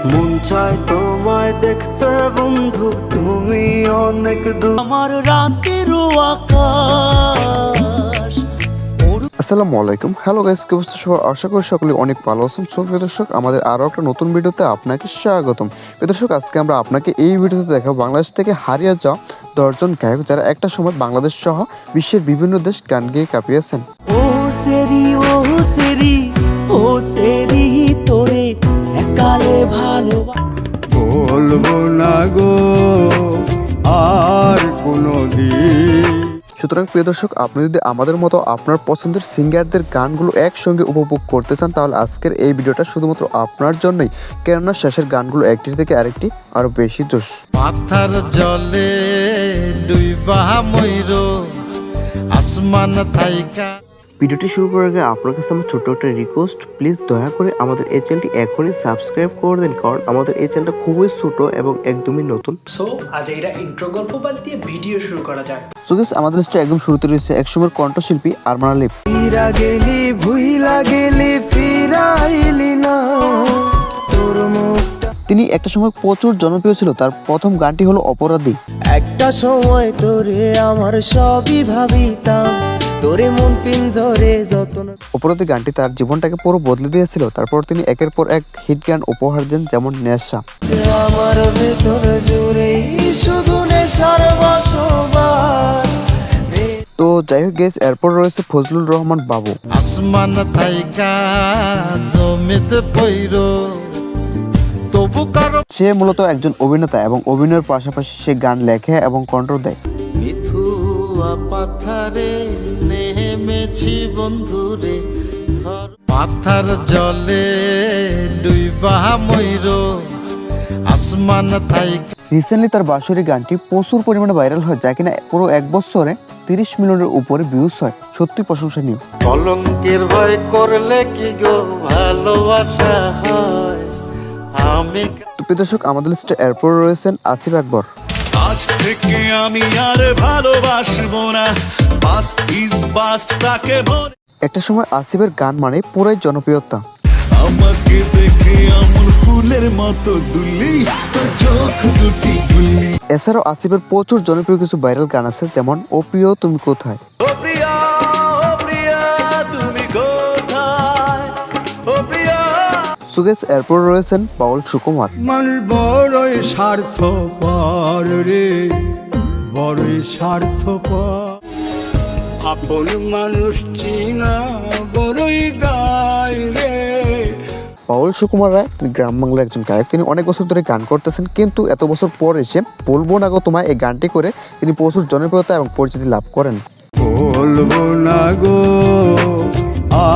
মন চায় তোমায় দেখতে বন্ধু, তুমি অনেক দূর আমার রাতের আকাশ। আসসালামু আলাইকুম, হ্যালো গাইস, কি অবস্থা সবার? আশা করি সকলে অনেক ভালো আছেন। সো প্রিয় দর্শক, আমাদের আরও একটা নতুন ভিডিওতে আপনাকে স্বাগতম। প্রিয় দর্শক, আজকে আমরা আপনাকে এই ভিডিওতে দেখাবো বাংলাদেশ থেকে হারিয়ে যাওয়া 10 জন গায়ক যারা একটা সময় বাংলাদেশ সহ বিশ্বের বিভিন্ন দেশ গান গেয়ে কাঁপিয়েছেন। ও সেরি ও সেরি ও সেরি তোরে একালে ভালো বলবো না গো আর কোনোদিন। সুতরাং প্রিয় দর্শক, আপনি যদি আমাদের মতো আপনার পছন্দের সিঙ্গারদের গানগুলো একসঙ্গে উপভোগ করতে চান, তাহলে আজকের এই ভিডিওটা শুধুমাত্র আপনার জন্যই, কেননা শেষের গানগুলো একটির থেকে আরেকটি আরো বেশি জোশ। পাথার জলে ডুইবা ময়ূর আসমান থাইকা। ভিডিওটি শুরু করার আগে আপনার কাছে আমার ছোট্ট একটা রিকোয়েস্ট, প্লিজ দয়া করে আমাদের এই চ্যানেলটি এখনই সাবস্ক্রাইব করে দিন, কারণ আমাদের এই চ্যানেলটা খুবই ছোট এবং একদমই নতুন। সো আজ এরা ইন্ট্রো গল্প বাদ দিয়ে ভিডিও শুরু করা যাক। সো গাইস, আমাদের লিস্টে একদম শুরুতে রয়েছে একসময়ের কণ্ঠশিল্পী আরমান আলিফ। ফিরা গেলি ভুইলা গেলি ফিরাইলি না তোর মুখটা। তিনি একটা সময় প্রচুর জনপ্রিয় ছিল। তার প্রথম গানটি হলো অপরাধী। একটা সময় তোরে আমার সবই ভাবিতাম, তোরে মন পিঞ্জরে যতন। অপরাধী গানটি তার জীবনটাকে পুরো বদলে দিয়েছিল। তারপর তিনি একের পর এক হিট গান উপহার দেন, যেমন নেশা। আমার ভেতর জুড়ে শুধু নেশার বসবাস। তো যাই হোক গেস, এরপর রয়েছে ফজলুর রহমান বাবু। আসমান থাইকা জমিতে পইর তবু কারো। সে মূলত একজন অভিনেতা এবং অভিনয়ের পাশাপাশি সে গান লেখে এবং কণ্ঠ দেয়। মিথুয়া পাথারে নেমেছি বন্ধুরে, পাথার জলে ডুইবা ময়ূর আসমান থাইকা। রিসেন্টলি তার বাঁশরি গানটি প্রচুর পরিমাণে ভাইরাল হয়, যা কিনা পুরো এক বছরে 30 মিলিয়নের উপরে ভিউজ হয়। সত্যি প্রশংসনীয়। কলঙ্কের ভয় করলে কি গো ভালোবাসা হয় আমি। তো প্রিয় দর্শক, আমাদের লিস্টে এরপর রয়েছেন আসিফ আকবর। আজ থেকে আমি আর ভালোবাসবো না, পাস্ট ইজ পাস্ট তাকে মনে। একটা সময় আসিফের গান মানে পুরাই জনপ্রিয়তা। আমাকে দেখে এমন ফুলের মতো দুলি, তোর চোখ দুটি গুলি। এছাড়াও আসিফের প্রচুর জনপ্রিয় কিছু ভাইরাল গান আছে, যেমন ও প্রিয় তুমি কোথায়। ও প্রিয়া তুমি কোথায়, ও প্রিয়া। সুগেশ এরপর রয়েছেন বাউল সুকুমার। মানুষ বড়ই স্বার্থপর রে, বড়ই স্বার্থপর। আপন মানুষ চিনা বড়ই দায় রে। বাউল সুকুমার রায়, তিনি গ্রাম বাংলার একজন গায়ক। তিনি অনেক বছর ধরে গান করতেছেন, কিন্তু এত বছর পর এসে বলবো না গো তোমায় এই গানটি করে তিনি প্রচুর জনপ্রিয়তা এবং পরিচিতি লাভ করেন। বলবো না গো।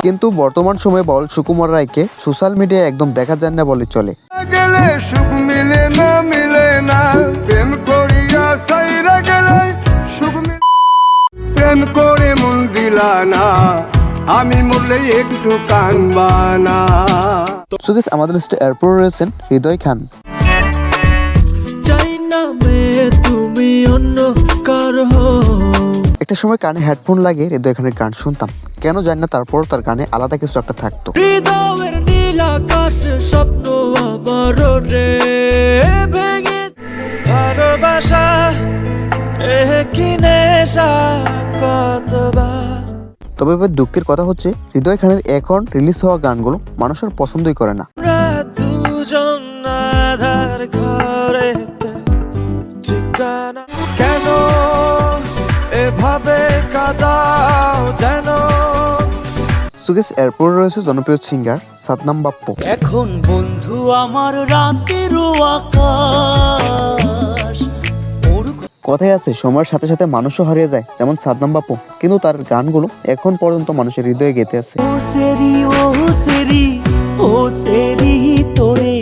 কিন্তু বর্তমান সময়ে বাউল সুকুমার রায়কে সোশ্যাল মিডিয়ায় একদম দেখা যায় না বলে চলে। গেলে সুখ মিলে না, মিলে না। প্রেম করিয়া সাইরা গেলে সুখ মিলে। প্রেম করে মন দিলা না, আমি মরলে একটু কানবা না। সুগেশ আমাদের লিস্টে এরপর রয়েছেন হৃদয় খান। চাই না মেয়ে তুমি অন্য কার হও। একটা সময় কানে হেডফোন লাগিয়ে হৃদয় খানের গান শুনতাম, কেন জানি না, তারপর তার গানে আলাদা কিছু একটা থাকতো। হৃদয়ের নীল আকাশে স্বপ্ন আবার রে ভেঙে ভালোবাসা কি নেশা কতবার। তবে এবার দুঃখের কথা হচ্ছে, হৃদয় খানের এখন রিলিজ হওয়া গানগুলো মানুষের পছন্দই করে না। দুজন আধার ঘরে ঠিকানা কেন এভাবে কাদাও যেন। সুগেশ এরপর রয়েছে জনপ্রিয় সিঙ্গার সাদনাম বাপ্পু। এখন বন্ধু আমার রাতের আকাশ। কথায় আছে, সময়ের সাথে সাথে মানুষও হারিয়ে যায়, যেমন সাদনাম বাপ্পু, কিন্তু তার গানগুলো এখন পর্যন্ত মানুষের হৃদয়ে গেঁথে আছে। ও সেরি ও সেরি ও সেরি তোরে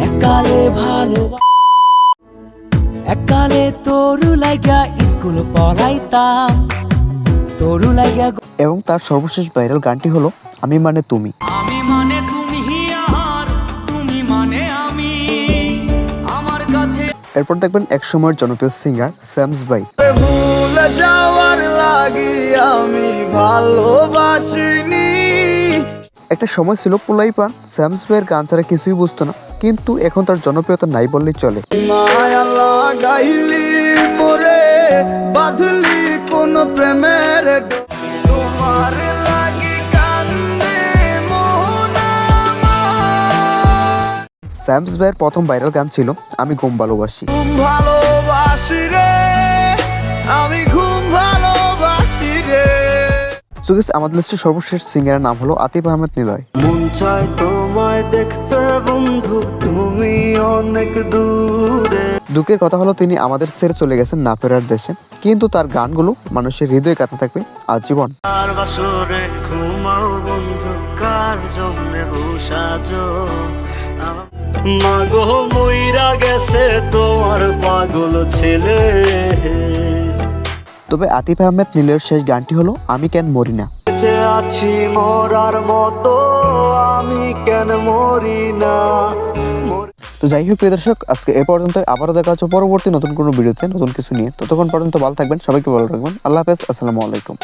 একালে ভালো, একালে তোরু লাগা স্কুল পড়াইতাম, তোরু লাগা। এবং তার সর্বশেষ ভাইরাল গানটি হলো আমি মানে তুমি। আমি মানে তুমি আর তুমি মানে আমি আমার কাছে। এরপর দেখবেন এক সময়ের জনপ্রিয় সিঙ্গার স্যামস ভাই। ভুলে যাওয়ার লাগি আমি ভালোবাসিনি। একটা সময় ছিল পোলাই পান স্যামস ভাইয়ের গান ছাড়া কিছুই বুঝতো না, কিন্তু এখন তার জনপ্রিয়তা নাই বললেই চলে। মায়া লাগাইলি মোরে বাঁধলি কোন প্রেমের তোমার লাগি কান্দে মোহন আমার। স্যামস ভাইয়ের প্রথম ভাইরাল গান ছিল আমি ঘুম ভালোবাসি। ঘুম ভালোবাসি রে আমি ঘুম ভালোবাসি রে। সো গাইস, আমাদের লিস্টের সর্বশেষ সিঙ্গারের নাম হলো আতিফ আহমেদ নিলয়। মন চায় তোমায় দেখতে বন্ধু তুমি অনেক দূরে। দুঃখের কথা হলো তিনি আমাদের ছেড়ে চলে গেছেন না ফেরার দেশে, কিন্তু তার গানগুলো মানুষের হৃদয়ে কাঁথা থাকবে আজীবন। আর বাসরে ঘুমাও বন্ধু কার জন্যে বসাজো মাগো মইরা গেছে তোমার পাগল ছেলে। তবে আতিফ আহমেদ নিলয়ের শেষ গানটি হলো আমি কেন মরি না। বেঁচে আছি মরার মতো আমি কেন মরি না। তো যাই হোক প্রিয় দর্শক, আজকে এ পর্যন্ত। আবারও দেখা হচ্ছে পরবর্তী নতুন কোনো ভিডিওতে নতুন কিছু নিয়ে। ততক্ষণ পর্যন্ত ভালো থাকবেন, সবাইকে ভালো রাখবেন। আল্লাহ হাফেজ, আসসালামু আলাইকুম।